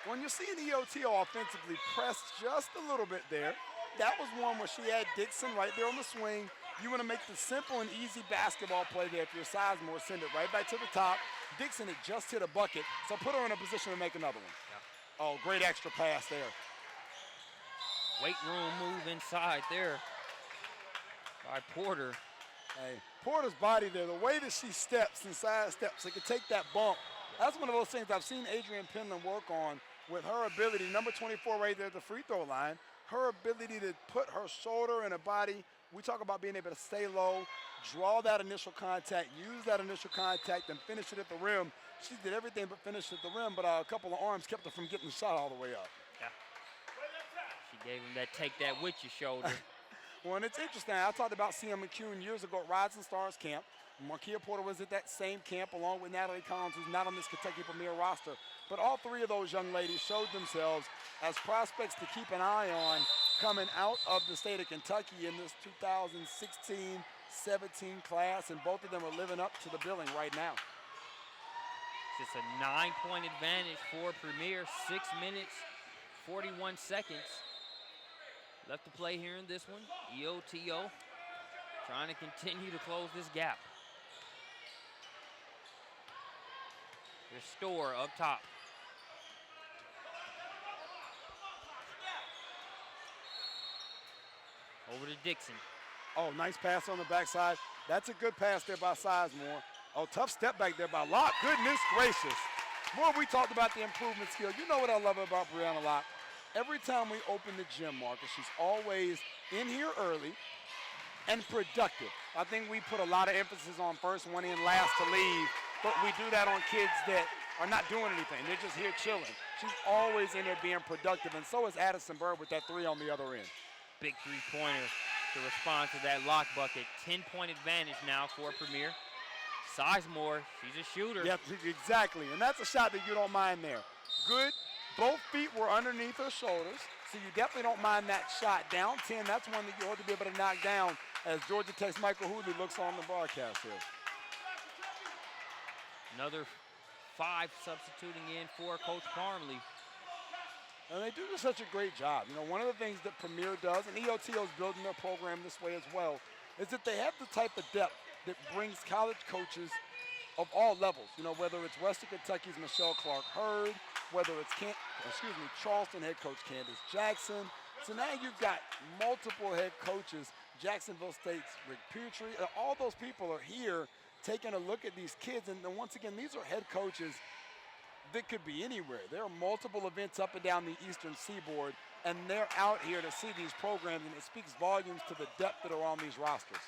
When you see an EOTO offensively press just a little bit there, that was one where she had Dixon right there on the swing. You want to make the simple and easy basketball play there. If you're Sizemore, send it right back to the top. Dixon had just hit a bucket, so put her in a position to make another one. Yeah. Oh, great extra pass there. Weight room move inside there by Porter. Hey, Porter's body there, the way that she steps and side steps, it can take that bump. That's one of those things I've seen Adrian Penland work on with her ability, number 24 right there at the free throw line, her ability to put her shoulder and her body. We talk about being able to stay low, draw that initial contact, use that initial contact, and finish it at the rim. She did everything but finish at the rim, but a couple of arms kept her from getting the shot all the way up. Yeah. She gave him that take that with your shoulder. Well, and it's interesting. I talked about Sia McCune years ago at Rising Stars camp. Markia Porter was at that same camp along with Natalie Collins, who's not on this Kentucky Premier roster. But all three of those young ladies showed themselves as prospects to keep an eye on coming out of the state of Kentucky in this 2016-17 class, and both of them are living up to the billing right now. Just a 9-point advantage for Premier. 6 minutes, 41 seconds left to play here in this one. EOTO trying to continue to close this gap. There's Store up top. Over to Dixon. Oh, nice pass on the backside. That's a good pass there by Sizemore. Oh, tough step back there by Locke. Goodness gracious. More we talked about the improvement skill. You know what I love about Brianna Locke? Every time we open the gym, Marcus, she's always in here early and productive. I think we put a lot of emphasis on first one in, last to leave, but we do that on kids that are not doing anything. They're just here chilling. She's always in there being productive, and so is Addison Bird with that three on the other end. Big three-pointer to respond to that Locke bucket. 10-point advantage now for Premier. Sizemore, she's a shooter. Yep, exactly, and that's a shot that you don't mind there. Good. Both feet were underneath her shoulders, so you definitely don't mind that shot. Down 10, that's one that you ought to be able to knock down as Georgia Tech's Michael Hooley looks on the broadcast here. Another 5 substituting in for Coach Parmley. And they do such a great job. You know, one of the things that Premier does, and EOTO is building their program this way as well, is that they have the type of depth that brings college coaches of all levels. You know, whether it's Western Kentucky's Michelle Clark-Hurd, whether it's Charleston head coach Candace Jackson. So now you've got multiple head coaches, Jacksonville State's Rick Petrie. All those people are here taking a look at these kids. And then once again, these are head coaches that could be anywhere. There are multiple events up and down the eastern seaboard, and they're out here to see these programs, and it speaks volumes to the depth that are on these rosters.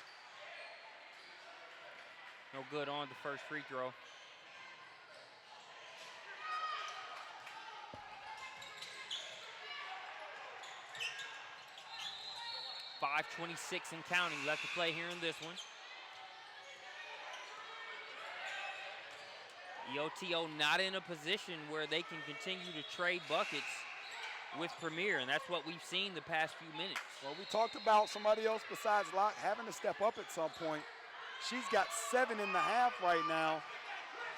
No good on the first free throw. .5:26 and counting left to play here in this one. EOTO not in a position where they can continue to trade buckets with Premier, and that's what we've seen the past few minutes. Well, we talked about somebody else besides Locke having to step up at some point. She's got 7.5 right now,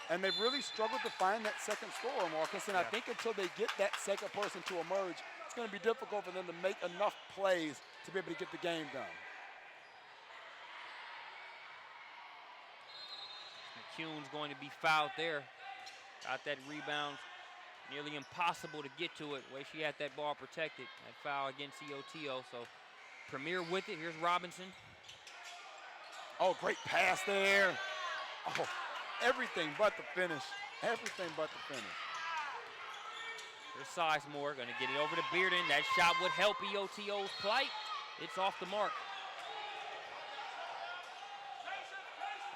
and they've really struggled to find that second scorer, Marcus, and I think until they get that second person to emerge, it's going to be difficult for them to make enough plays to be able to get the game done. McCune's going to be fouled there. Got that rebound. Nearly impossible to get to it. The way she had that ball protected. That foul against EOTO. So Premier with it. Here's Robinson. Oh, great pass there. Oh, everything but the finish. Everything but the finish. There's Sizemore. Going to get it over to Bearden. That shot would help EOTO's plight. It's off the mark.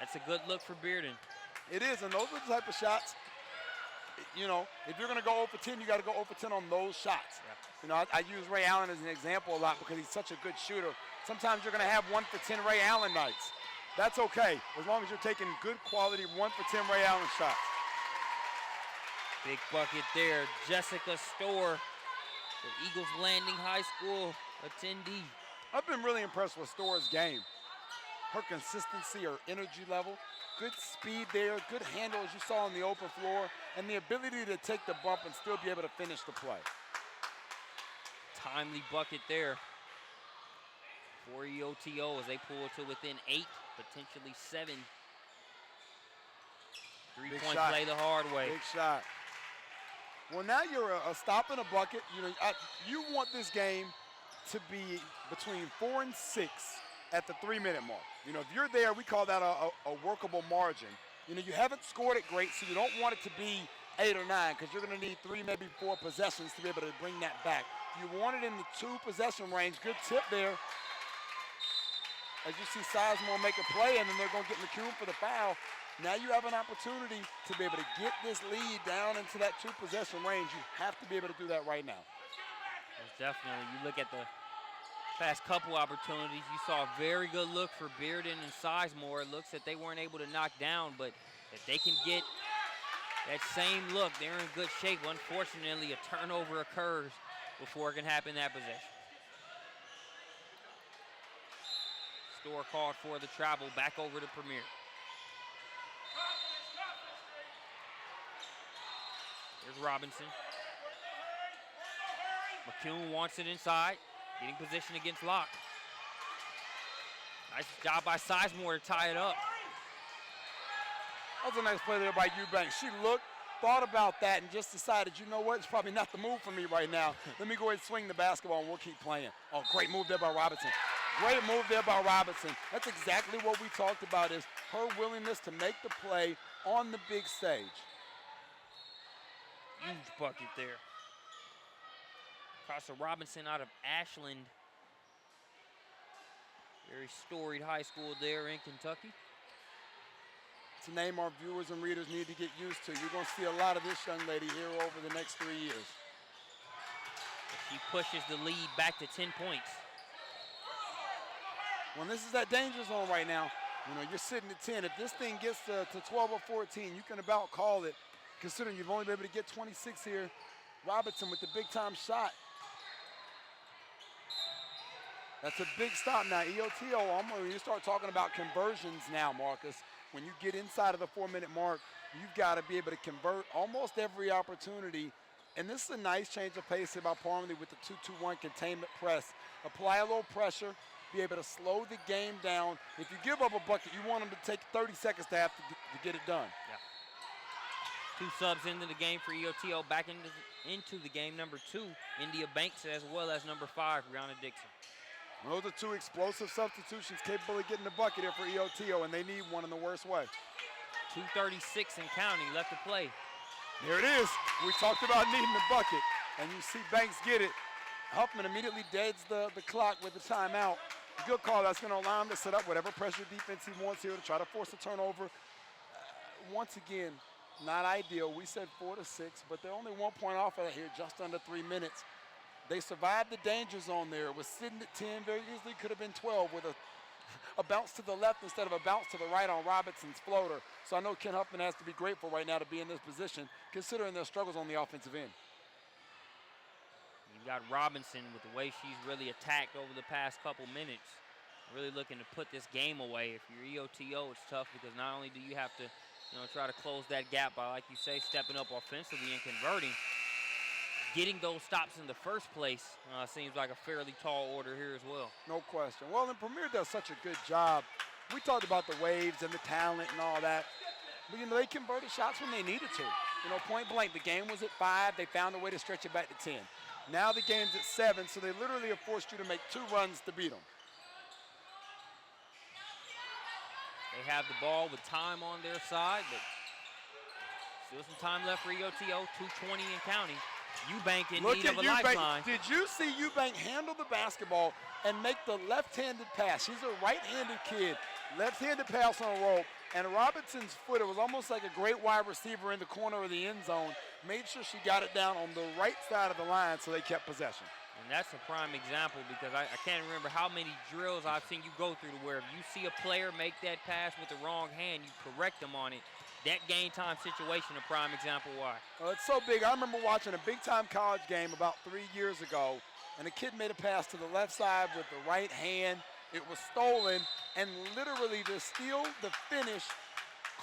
That's a good look for Bearden. It is, and those are the type of shots, you know, if you're going to go 0 for 10, you got to go 0 for 10 on those shots. Yeah. You know, I use Ray Allen as an example a lot because he's such a good shooter. Sometimes you're going to have 1 for 10 Ray Allen nights. That's okay, as long as you're taking good quality 1 for 10 Ray Allen shots. Big bucket there. Jessica Storr, the Eagles Landing High School attendee. I've been really impressed with Storr's game. Her consistency, her energy level, good speed there, good handle as you saw on the open floor, and the ability to take the bump and still be able to finish the play. Timely bucket there for EOTO as they pull to within 8, potentially 7. Three-point play the hard way. Big shot. Well, now you're a stop and a bucket. You know, you want this game to be between 4 and 6 at the 3-minute mark. You know, if you're there, we call that a workable margin. You know, you haven't scored it great, so you don't want it to be 8 or 9 because you're going to need 3, maybe 4 possessions to be able to bring that back. You want it in the 2-possession range. Good tip there. As you see Sizemore make a play, and then they're going to get McCune for the foul. Now you have an opportunity to be able to get this lead down into that 2-possession range. You have to be able to do that right now. Most definitely. You look at the past couple opportunities, you saw a very good look for Bearden and Sizemore. It looks that they weren't able to knock down, but if they can get that same look, they're in good shape. Unfortunately, a turnover occurs before it can happen in that possession. Storr called for the travel back over to Premier. There's Robinson. McCune wants it inside, getting position against Locke. Nice job by Sizemore to tie it up. That was a nice play there by Eubanks. She looked, thought about that, and just decided, you know what, it's probably not the move for me right now. Let me go ahead and swing the basketball, and we'll keep playing. Oh, great move there by Robinson. Great move there by Robinson. That's exactly what we talked about, is her willingness to make the play on the big stage. Huge bucket there. Casa Robinson out of Ashland. Very storied high school there in Kentucky. It's a name our viewers and readers need to get used to. You're going to see a lot of this young lady here over the next 3 years. She pushes the lead back to 10 points. When this is that danger zone right now, you know, you're sitting at 10. If this thing gets to 12 or 14, you can about call it, considering you've only been able to get 26 here. Robinson with the big-time shot. That's a big stop now. EOTO, when you start talking about conversions now, Marcus, when you get inside of the 4-minute mark, you've got to be able to convert almost every opportunity. And this is a nice change of pace here by Parmley with the 2-2-1 containment press. Apply a little pressure, be able to slow the game down. If you give up a bucket, you want them to take 30 seconds to have to get it done. Yeah. 2 subs into the game for EOTO. Back into the game, number 2, India Banks, as well as number 5, Brianna Dixon. Those are 2 explosive substitutions capable of getting the bucket here for EOTO, and they need one in the worst way. 2:36 and counting left to play. There it is. We talked about needing the bucket, and you see Banks get it. Huffman immediately deads the clock with the timeout. Good call. That's going to allow him to set up whatever pressure defense he wants here to try to force a turnover. Once again, not ideal. We said 4 to 6, but they're only 1 point off of that here, just under 3 minutes. They survived the danger zone there. It was sitting at 10, very easily could have been 12 with a bounce to the left instead of a bounce to the right on Robinson's floater. So I know Ken Huffman has to be grateful right now to be in this position, considering their struggles on the offensive end. You've got Robinson with the way she's really attacked over the past couple minutes, really looking to put this game away. If you're EOTO, it's tough because not only do you have to, try to close that gap by, like you say, stepping up offensively and converting, getting those stops in the first place seems like a fairly tall order here as well. No question. Well, and Premier does such a good job. We talked about the waves and the talent and all that. But, they converted shots when they needed to. Point blank, the game was at 5. They found a way to stretch it back to 10. Now the game's at 7, so they literally have forced you to make 2 runs to beat them. They have the ball with time on their side, but still some time left for EOTO, 2:20 and counting. Eubank in need of a lifeline. Did you see Eubank handle the basketball and make the left-handed pass? She's a right-handed kid. Left-handed pass on a roll. And Robinson's foot, it was almost like a great wide receiver in the corner of the end zone, made sure she got it down on the right side of the line so they kept possession. And that's a prime example because I can't remember how many drills I've seen you go through to where if you see a player make that pass with the wrong hand, you correct them on it. That game time situation, a prime example why. Well, it's so big. I remember watching a big-time college game about 3 years ago, and a kid made a pass to the left side with the right hand. It was stolen, and literally the steal, the finish,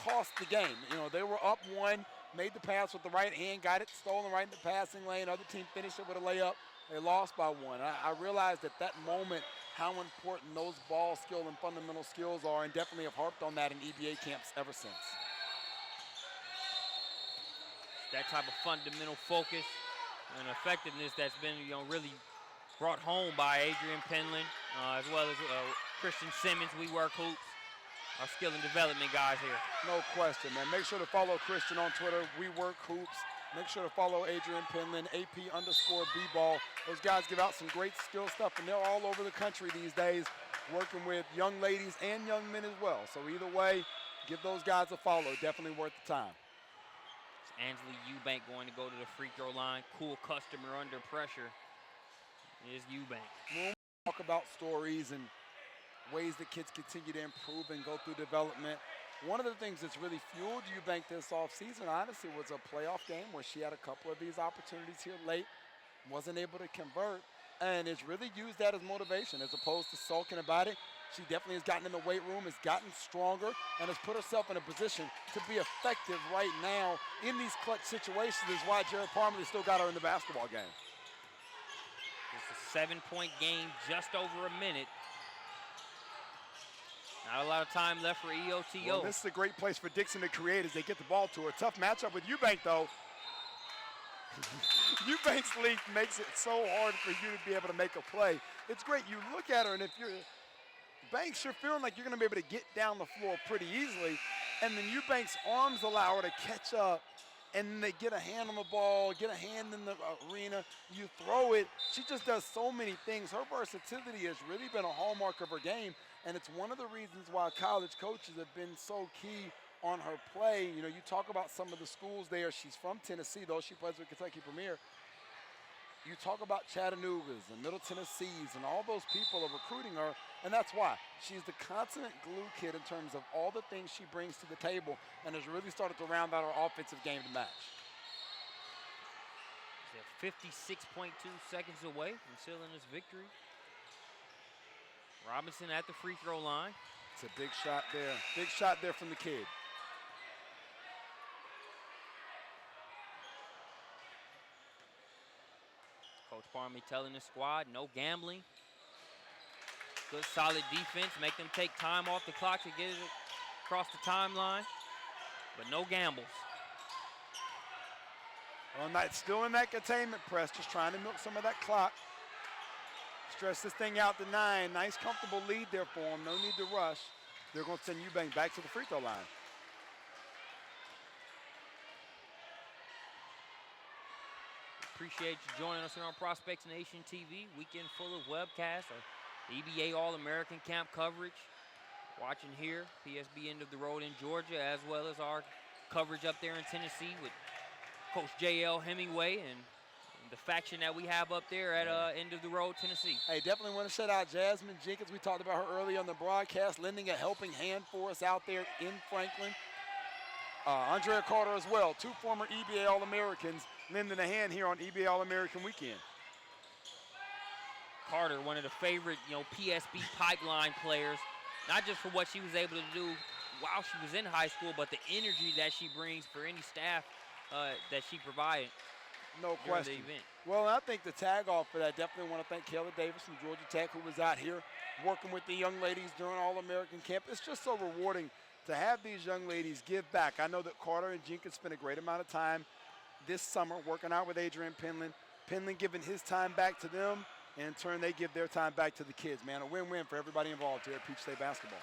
cost the game. You know, they were up one, made the pass with the right hand, got it stolen right in the passing lane. Other team finished it with a layup. They lost by one. I realized at that moment how important those ball skill and fundamental skills are, and definitely have harped on that in EBA camps ever since. That type of fundamental focus and effectiveness that's been, really brought home by Adrian Penland, as well as Christian Simmons. We work hoops. Our skill and development guys here. No question, man. Make sure to follow Christian on Twitter. We work hoops. Make sure to follow Adrian Penland, AP_B-ball. Those guys give out some great skill stuff, and they're all over the country these days, working with young ladies and young men as well. So either way, give those guys a follow. Definitely worth the time. It's Angela Eubank going to go to the free throw line. Cool customer under pressure is Eubank. When we talk about stories and ways that kids continue to improve and go through development, one of the things that's really fueled Eubank this offseason, honestly, was a playoff game where she had a couple of these opportunities here late, wasn't able to convert, and it's really used that as motivation as opposed to sulking about it. She definitely has gotten in the weight room, has gotten stronger, and has put herself in a position to be effective right now in these clutch situations. Is why Jared Parmley still got her in the basketball game. It's a 7-point game, just over a minute. Not a lot of time left for EOTO. Well, this is a great place for Dixon to create as they get the ball to her. Tough matchup with Eubank, though. Eubank's length makes it so hard for you to be able to make a play. It's great. You look at her, and if you're Banks, you're feeling like you're going to be able to get down the floor pretty easily, and then Eubank's arms allow her to catch up, and then they get a hand on the ball, get a hand in the arena, you throw it. She just does so many things. Her versatility has really been a hallmark of her game, and it's one of the reasons why college coaches have been so key on her play. You know, you talk about some of the schools there. She's from Tennessee, though she plays with Kentucky Premier. You talk about Chattanoogas and Middle Tennessees, and all those people are recruiting her, and that's why. She's the consummate glue kid in terms of all the things she brings to the table, and has really started to round out her offensive game to match. They're 56.2 seconds away from sealing this victory. Robinson at the free throw line. It's a big shot there. Big shot there from the kid. Coach Parmley telling the squad, no gambling. Good solid defense. Make them take time off the clock to get it across the timeline. But no gambles. Well, still in that containment press, just trying to milk some of that clock. Stretch this thing out to 9. Nice, comfortable lead there for them. No need to rush. They're going to send Eubank back to the free throw line. Appreciate you joining us here on Prospects Nation TV. Weekend full of webcasts, our EBA All-American Camp coverage. Watching here, PSB End of the Road in Georgia, as well as our coverage up there in Tennessee with Coach J.L. Hemingway and the faction that we have up there at End of the Road, Tennessee. Hey, definitely want to shout out Jasmine Jenkins. We talked about her earlier on the broadcast, lending a helping hand for us out there in Franklin. Andrea Carter as well, 2 former EBA All-Americans, lending a hand here on EBA All-American Weekend. Carter, one of the favorite, PSB pipeline players, not just for what she was able to do while she was in high school, but the energy that she brings for any staff that she provided. No question. The event. Well, I think the tag off for that, definitely want to thank Kayla Davis from Georgia Tech, who was out here working with the young ladies during All-American Camp. It's just so rewarding to have these young ladies give back. I know that Carter and Jenkins spent a great amount of time this summer working out with Adrian Penland. Penland giving his time back to them, and in turn they give their time back to the kids, man. A win-win for everybody involved here at Peach State Basketball.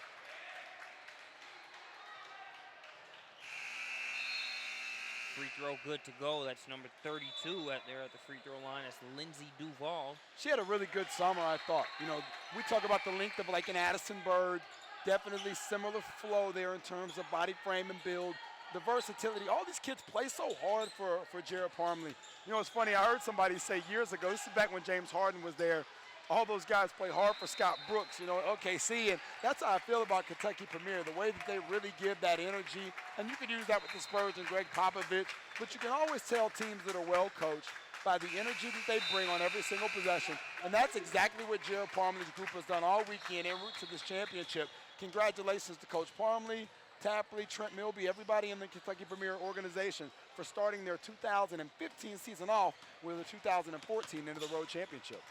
Free throw good to go. That's number 32 out there at the free throw line. That's Lindsay Duval. She had a really good summer, I thought. You know, we talk about the length of like an Addison Bird, definitely similar flow there in terms of body frame and build, the versatility. All these kids play so hard for Jared Parmley. You know, it's funny, I heard somebody say years ago, this is back when James Harden was there, all those guys play hard for Scott Brooks, you know, OKC, and that's how I feel about Kentucky Premier, the way that they really give that energy. And you could use that with the Spurs and Greg Popovich, but you can always tell teams that are well coached by the energy that they bring on every single possession. And that's exactly what Jared Parmley's group has done all weekend en route to this championship. Congratulations to Coach Parmley, Tapley, Trent Milby, everybody in the Kentucky Premier organization for starting their 2015 season off with a 2014 into the road championship.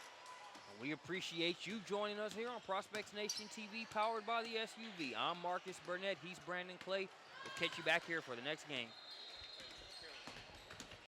We appreciate you joining us here on Prospects Nation TV, powered by the SUV. I'm Marcus Burnett. He's Brandon Clay. We'll catch you back here for the next game.